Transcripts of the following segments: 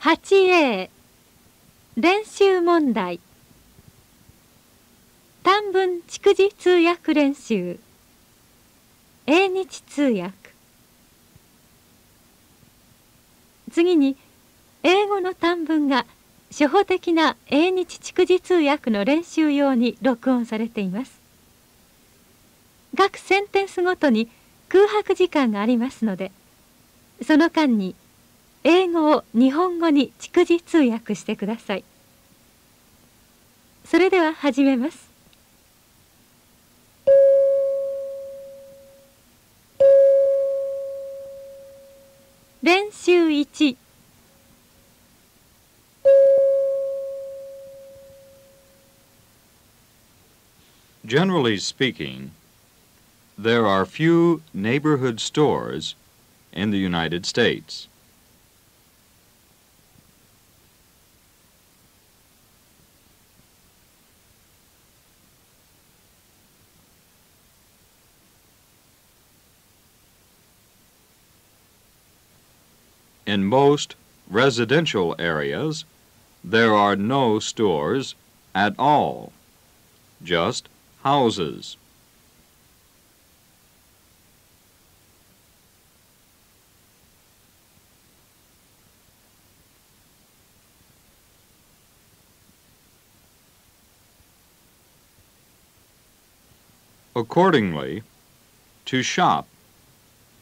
8a 練習問題。短文逐字通訳練習。英日通訳。次に英語の短文が初歩的な英日逐字通訳の練習用に録音されています。各センテンスごとに空白時間がありますので、その間に英語を日本語に逐字通訳してください。それでは始めます。練習1。Generally speaking, there are few neighborhood stores in the United States. In most residential areas, there are no stores at all, just houses. Accordingly, to shop,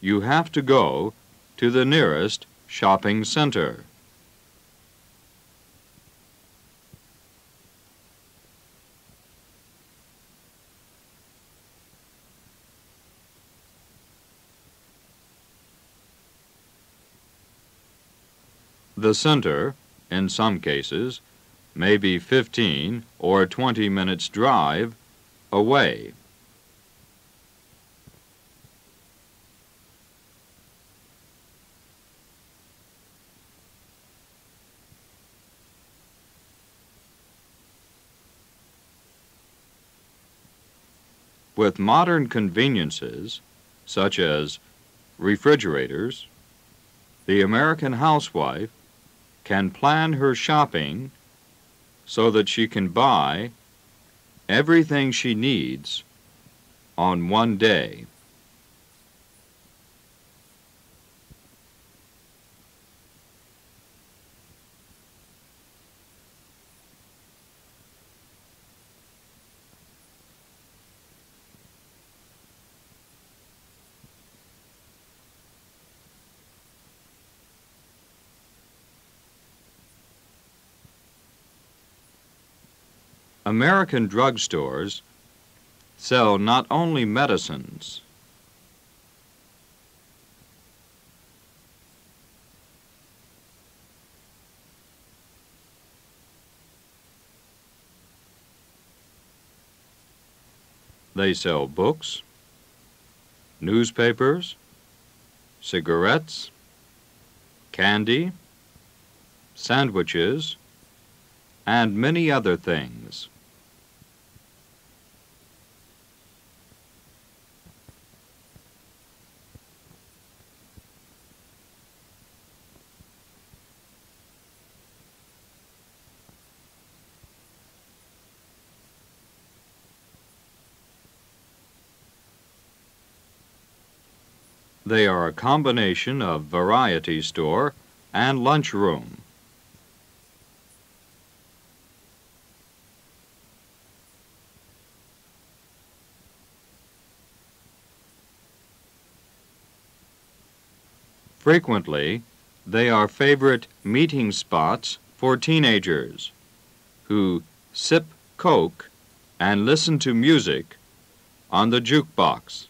you have to go to the nearest shopping center. The center, in some cases, may be 15 or 20 minutes drive away. With modern conveniences, such as refrigerators, the American housewife can plan her shopping so that she can buy everything she needs on one day. American drugstores sell not only medicines, they sell books, newspapers, cigarettes, candy, sandwiches, and many other things. They are a combination of variety store and lunchroom. Frequently, they are favorite meeting spots for teenagers who sip Coke and listen to music on the jukebox.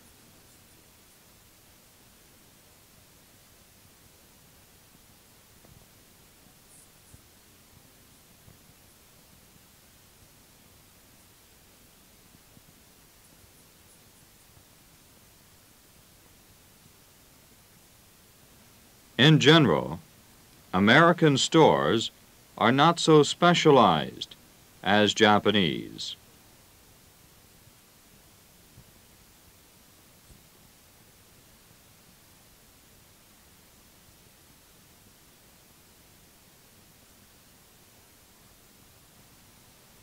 In general, American stores are not so specialized as Japanese.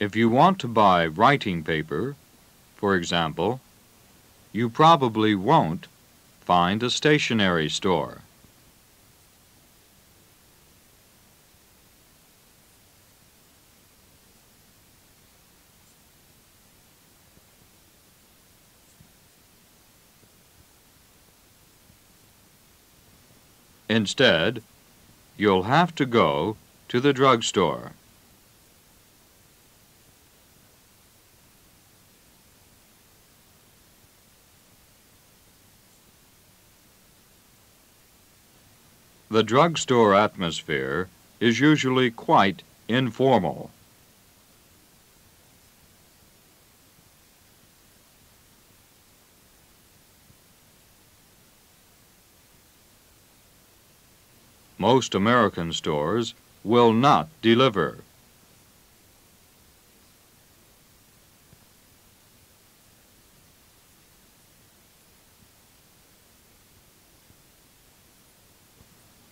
If you want to buy writing paper, for example, you probably won't find a stationery store. Instead, you'll have to go to the drugstore. The drugstore atmosphere is usually quite informal. Most American stores will not deliver.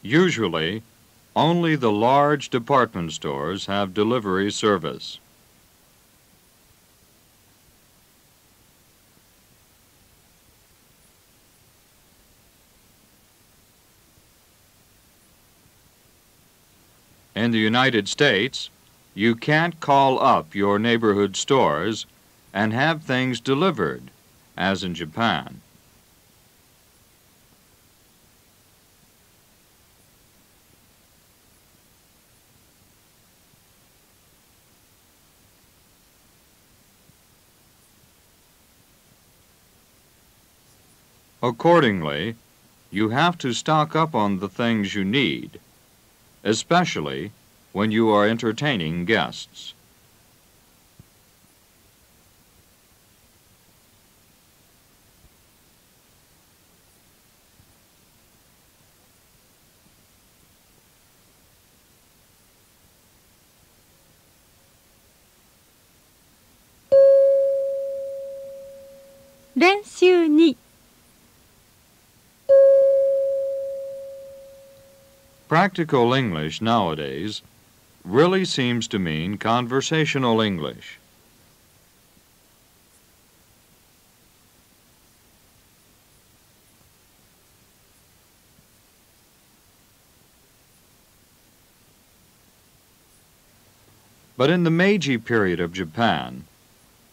Usually, only the large department stores have delivery service. In the United States, you can't call up your neighborhood stores and have things delivered, as in Japan. Accordingly, you have to stock up on the things you need, especially when you are entertaining guests.練習2 Practical English nowadays really seems to mean conversational English. But in the Meiji period of Japan,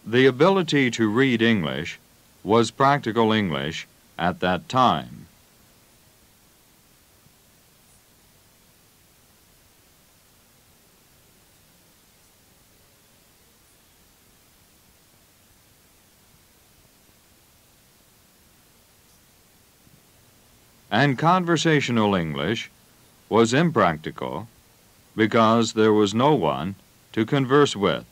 the ability to read English was practical English at that time. And conversational English was impractical because there was no one to converse with.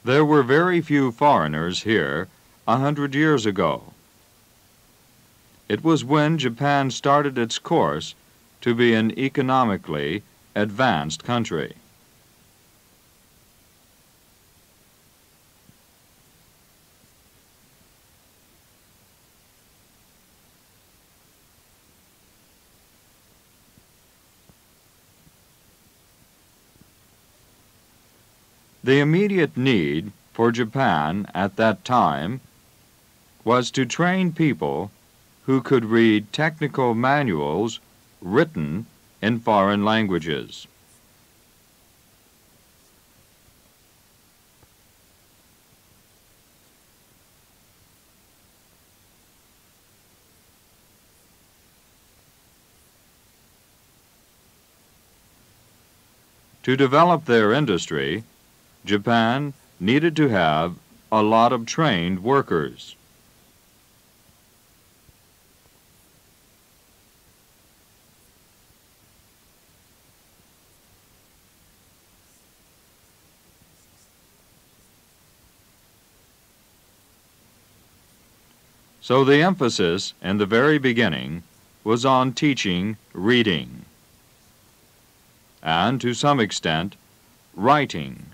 There were very few foreigners here 100 years ago. It was when Japan started its course to be an economically advanced country. The immediate need for Japan at that time was to train people who could read technical manuals written in foreign languages. To develop their industry, Japan needed to have a lot of trained workers. So the emphasis in the very beginning was on teaching reading, and to some extent, writing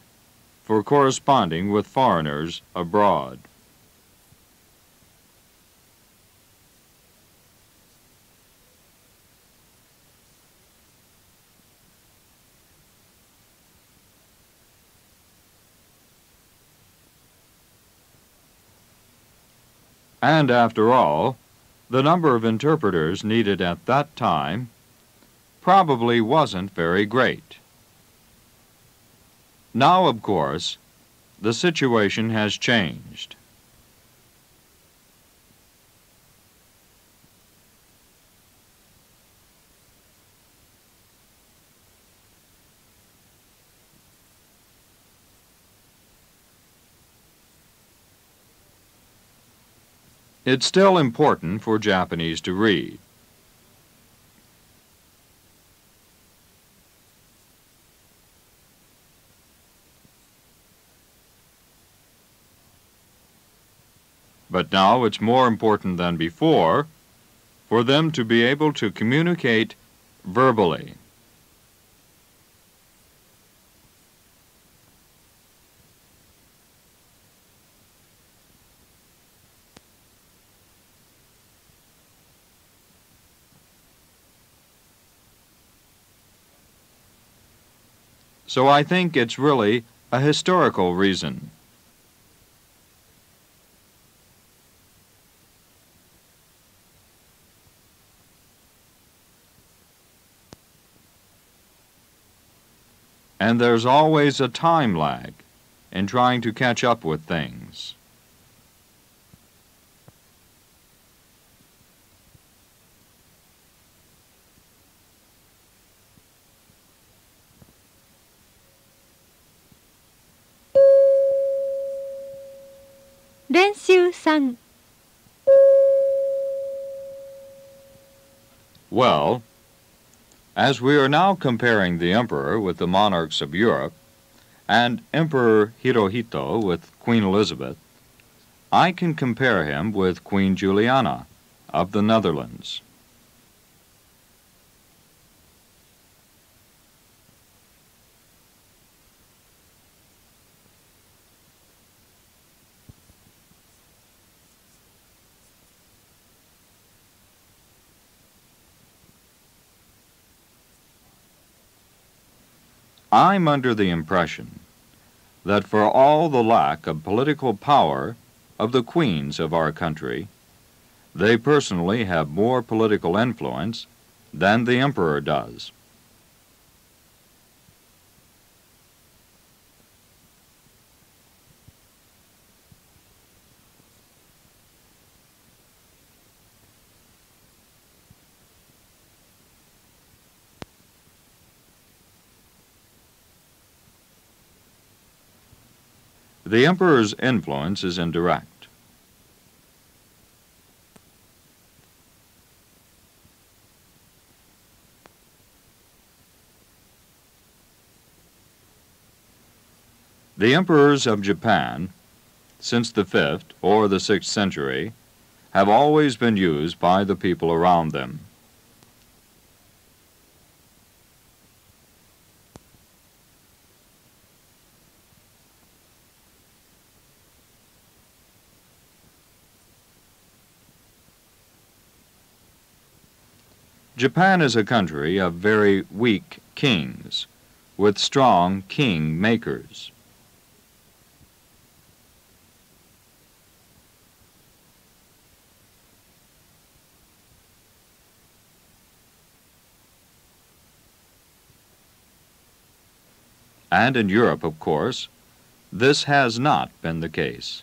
for corresponding with foreigners abroad. And after all, the number of interpreters needed at that time probably wasn't very great. Now, of course, the situation has changed. It's still important for Japanese to read. But now it's more important than before for them to be able to communicate verbally. So I think it's really a historical reason. And there's always a time lag in trying to catch up with things. Lenshu 3. Well, as we are now comparing the emperor with the monarchs of Europe and Emperor Hirohito with Queen Elizabeth, I can compare him with Queen Juliana of the Netherlands. I'm under the impression that for all the lack of political power of the queens of our country, they personally have more political influence than the emperor does. The emperor's influence is indirect. The emperors of Japan, since the 5th or the 6th century, have always been used by the people around them. Japan is a country of very weak kings, with strong king-makers. And in Europe, of course, this has not been the case.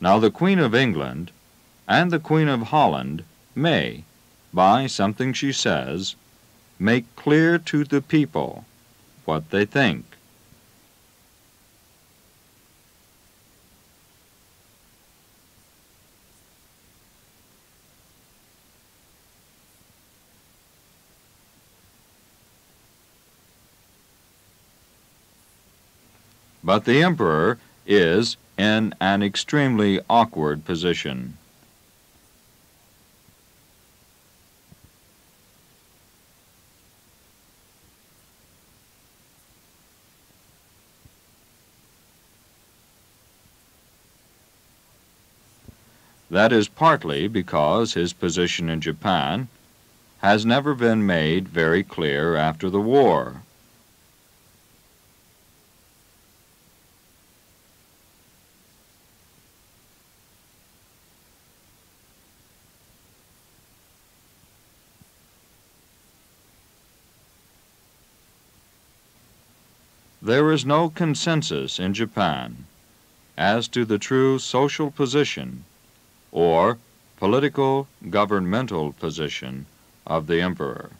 Now the Queen of England and the Queen of Holland may, by something she says, make clear to the people what they think. But the emperor is in an extremely awkward position. That is partly because his position in Japan has never been made very clear after the war. There is no consensus in Japan as to the true social position or political governmental position of the emperor.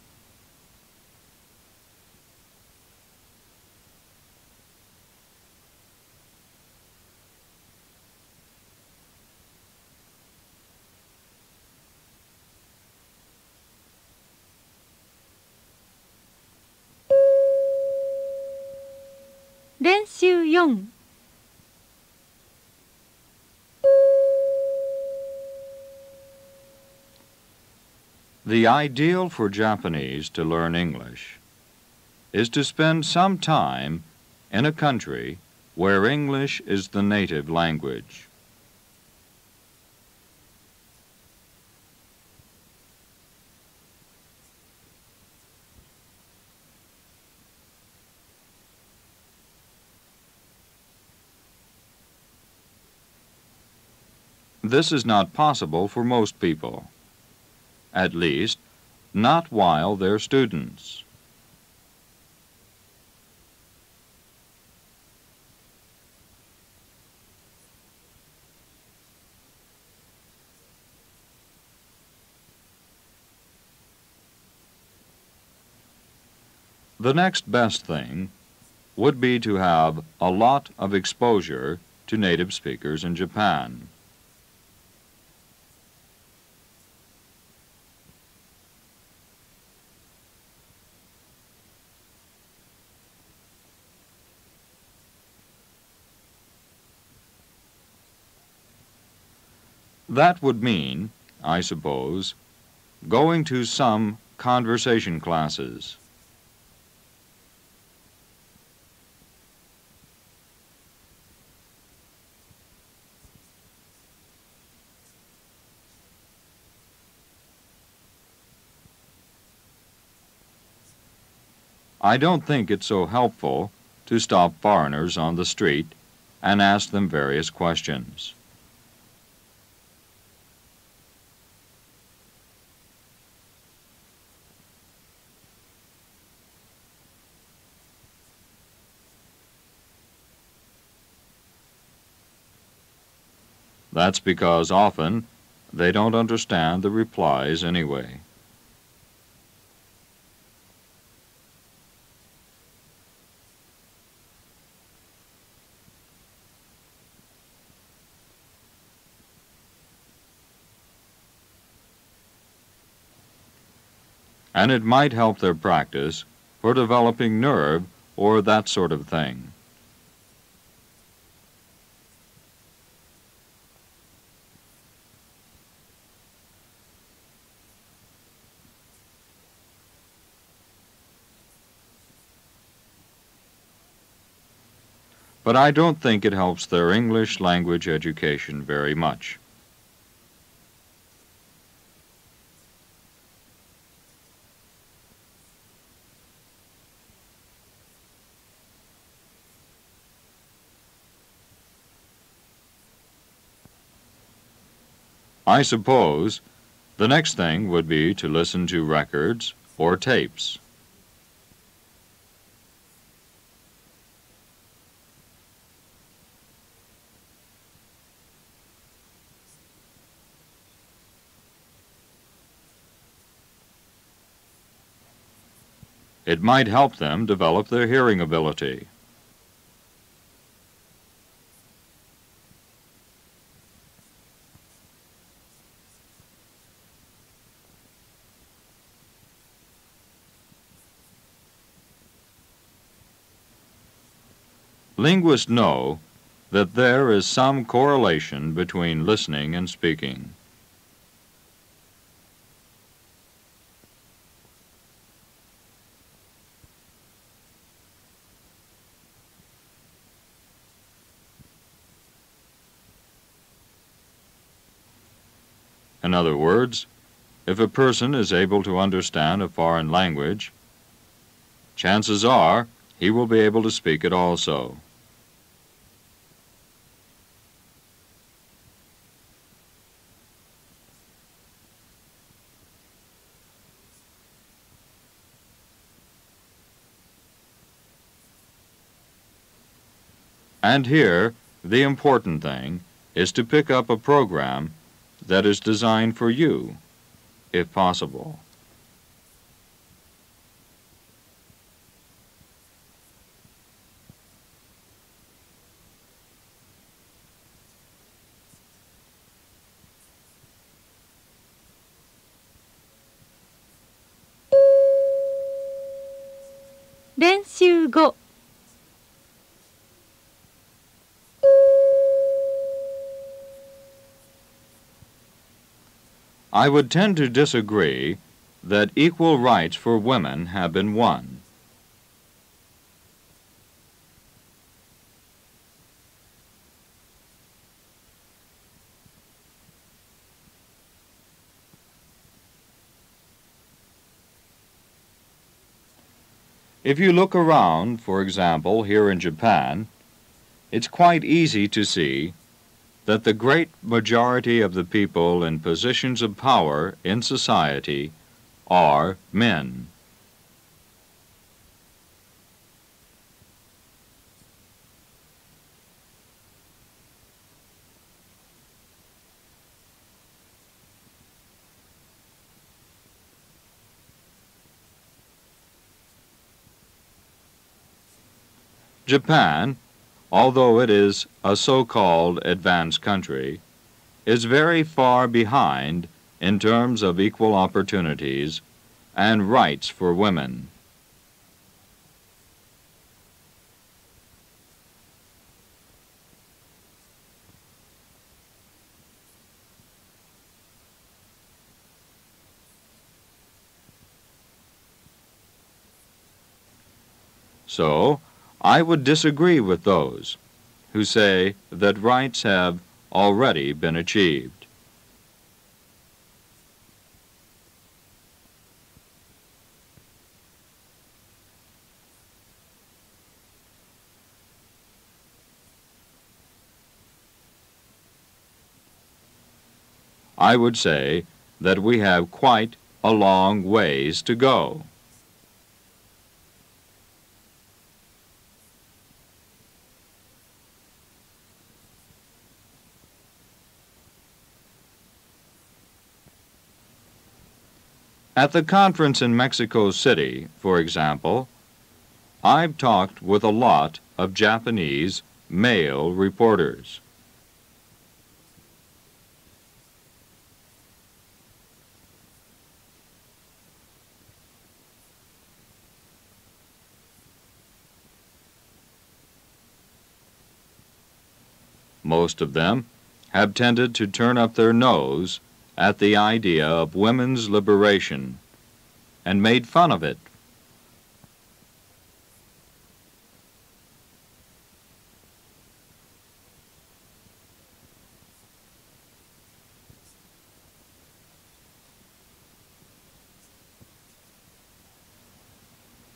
練習4。The ideal for Japanese to learn English is to spend some time in a country where English is the native language. This is not possible for most people. At least, not while they're students. The next best thing would be to have a lot of exposure to native speakers in Japan. That would mean, I suppose, going to some conversation classes. I don't think it's so helpful to stop foreigners on the street and ask them various questions. That's because often they don't understand the replies anyway. And it might help their practice for developing nerve or that sort of thing. But I don't think it helps their English language education very much. I suppose the next thing would be to listen to records or tapes. It might help them develop their hearing ability. Linguists know that there is some correlation between listening and speaking. In other words, if a person is able to understand a foreign language, chances are he will be able to speak it also. And here, the important thing is to pick up a program that is designed for you, if possible.練習5。I would tend to disagree that equal rights for women have been won. If you look around, for example, here in Japan, it's quite easy to see that the great majority of the people in positions of power in society are men. Japan, although it is a so-called advanced country, is very far behind in terms of equal opportunities and rights for women. So, I would disagree with those who say that rights have already been achieved. I would say that we have quite a long ways to go. At the conference in Mexico City, for example, I've talked with a lot of Japanese male reporters. Most of them have tended to turn up their nose at the idea of women's liberation and made fun of it.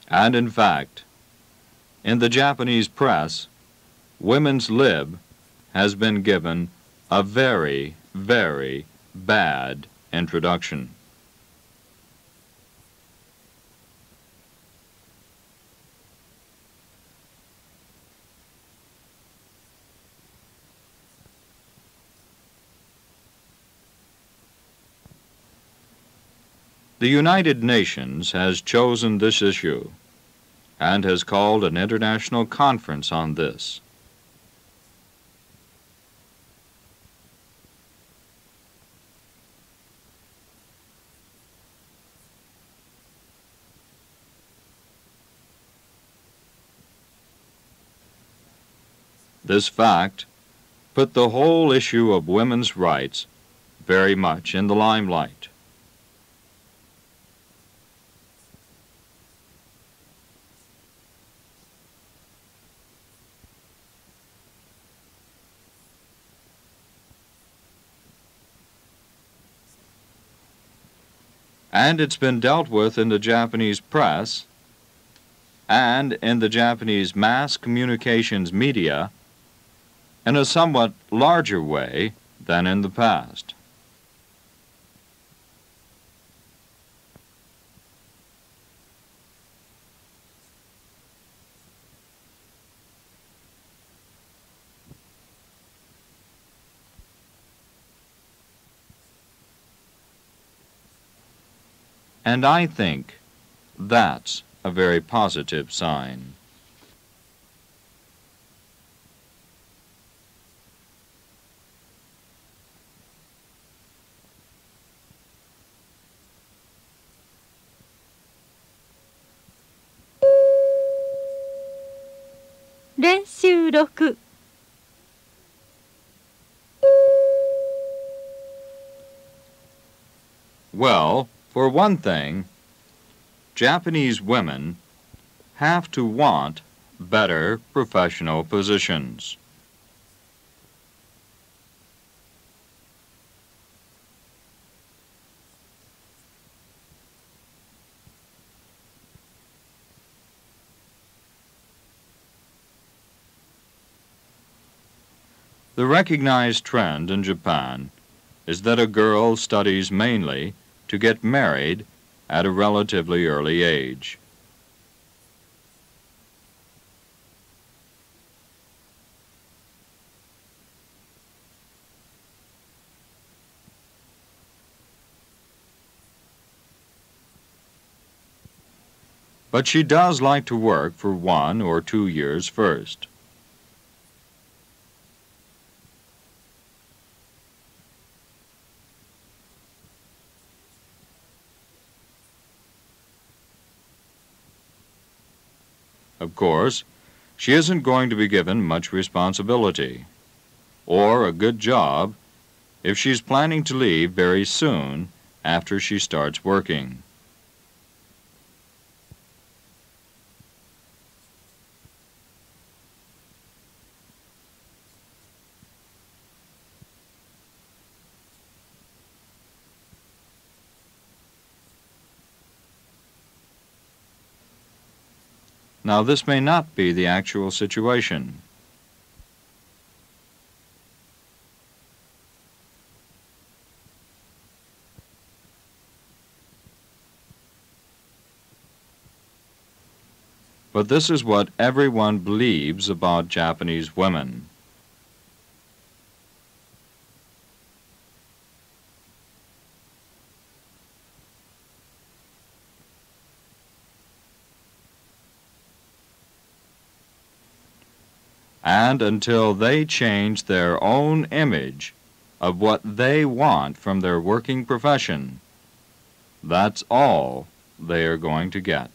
And in fact, in the Japanese press, women's lib has been given a very, very bad introduction. The United Nations has chosen this issue and has called an international conference on this. This fact put the whole issue of women's rights very much in the limelight. And it's been dealt with in the Japanese press and in the Japanese mass communications media in a somewhat larger way than in the past. And I think that's a very positive sign.練習6 Well, for one thing, Japanese women have to want better professional positions. The recognized trend in Japan is that a girl studies mainly to get married at a relatively early age. But she does like to work for 1 or 2 years first. Of course, she isn't going to be given much responsibility or a good job if she's planning to leave very soon after she starts working. Now, this may not be the actual situation. But this is what everyone believes about Japanese women. And until they change their own image of what they want from their working profession, that's all they are going to get.